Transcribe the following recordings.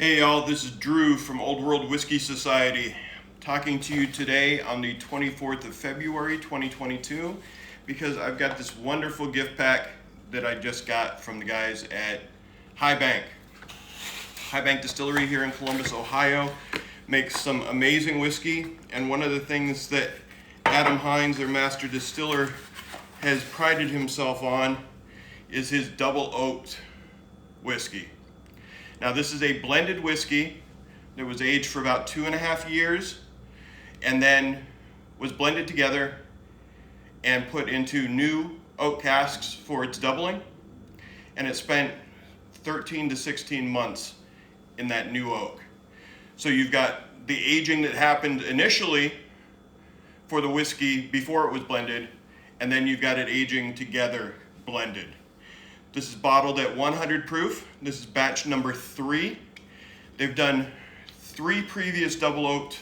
Hey y'all, this is Drew from Old World Whiskey Society, talking to you today on the 24th of February 2022 because I've got this wonderful gift pack that I just got from the guys at Bank Distillery here in Columbus, Ohio. Makes some amazing whiskey, and one of the things that Adam Hines, their master distiller, has prided himself on is his double oaked whiskey. Now this is a blended whiskey that was aged for about 2.5 years and then was blended together and put into new oak casks for its doubling. And it spent 13 to 16 months in that new oak. So you've got the aging that happened initially for the whiskey before it was blended, and then you've got it aging together blended. This is bottled at 100 proof. This is batch number 3. They've done 3 previous double oaked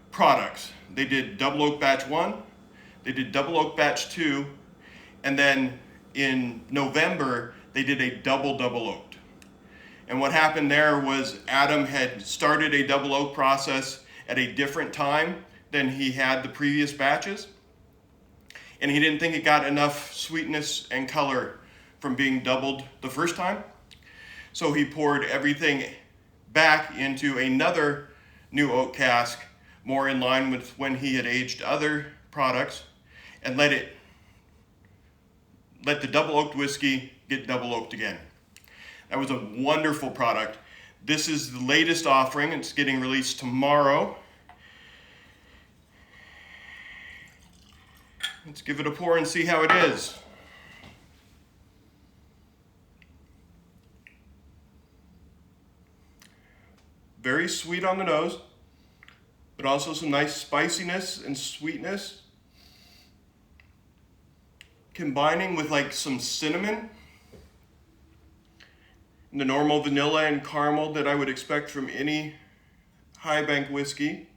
products. They did double oak batch 1, they did double oak batch 2, and then in November they did a double oaked. And what happened there was Adam had started a double oak process at a different time than he had the previous batches, and he didn't think it got enough sweetness and color from being doubled the first time. So he poured everything back into another new oak cask, more in line with when he had aged other products, and let the double oaked whiskey get double oaked again. That was a wonderful product. This is the latest offering. It's getting released tomorrow. Let's give it a pour and see how it is. Very sweet on the nose, but also some nice spiciness and sweetness, combining with like some cinnamon and the normal vanilla and caramel that I would expect from any Bank whiskey.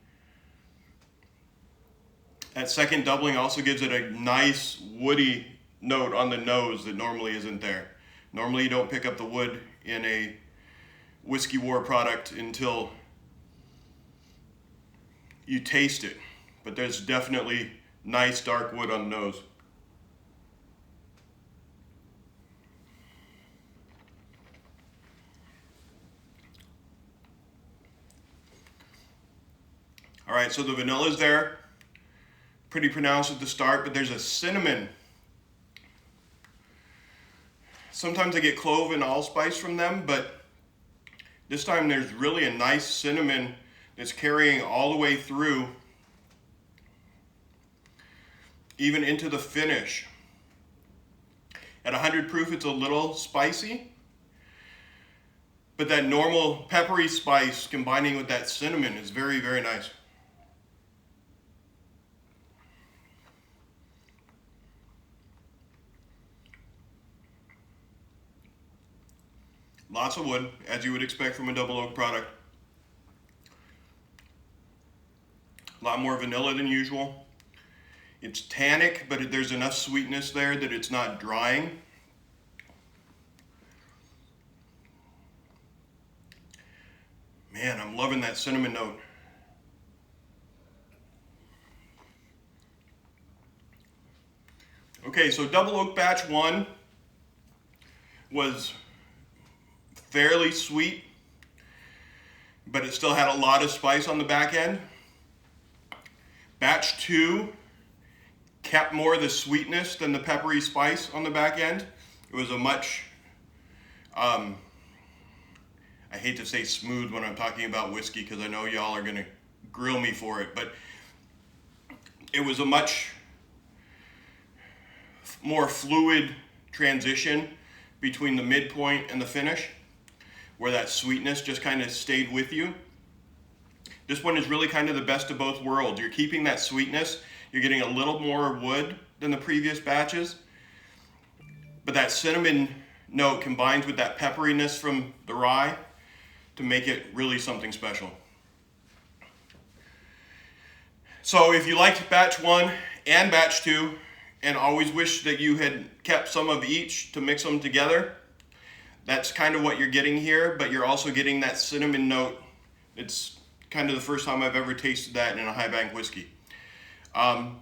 That second doubling also gives it a nice woody note on the nose that normally isn't there. Normally you don't pick up the wood in a Whiskey War product until you taste it, but there's definitely nice dark wood on the nose. All right, so the vanilla's there, pretty pronounced at the start, but there's a cinnamon. Sometimes I get clove and allspice from them, but this time there's really a nice cinnamon that's carrying all the way through, even into the finish. At 100 proof, it's a little spicy, but that normal peppery spice combining with that cinnamon is very, very nice. Lots of wood, as you would expect from a double oak product. A lot more vanilla than usual. It's tannic, but there's enough sweetness there that it's not drying. Man, I'm loving that cinnamon note. Okay, so double oak batch 1 was fairly sweet, but it still had a lot of spice on the back end. Batch 2 kept more of the sweetness than the peppery spice on the back end. It was a much, I hate to say smooth when I'm talking about whiskey because I know y'all are gonna grill me for it, but it was a much more fluid transition between the midpoint and the finish, where that sweetness just kind of stayed with you. This one is really kind of the best of both worlds. You're keeping that sweetness, you're getting a little more wood than the previous batches, but that cinnamon note combines with that pepperiness from the rye to make it really something special. So if you liked batch 1 and batch 2 and always wish that you had kept some of each to mix them together, That's kind of what you're getting here, but you're also getting that cinnamon note. It's kind of the first time I've ever tasted that in a high bank whiskey. Yeah,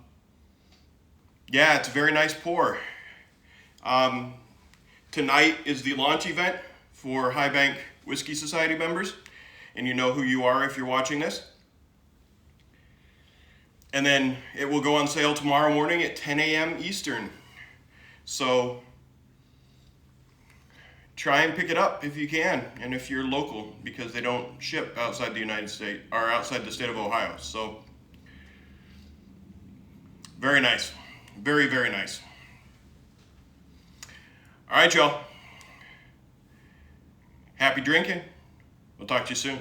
it's a very nice pour. Tonight is the launch event for High Bank Whiskey Society members, and you know who you are if you're watching this. And then it will go on sale tomorrow morning at 10 a.m. Eastern. So try and pick it up if you can, and if you're local, because they don't ship outside the United States or outside the state of Ohio. So very nice, very, very nice. All right, y'all. Happy drinking. We'll talk to you soon.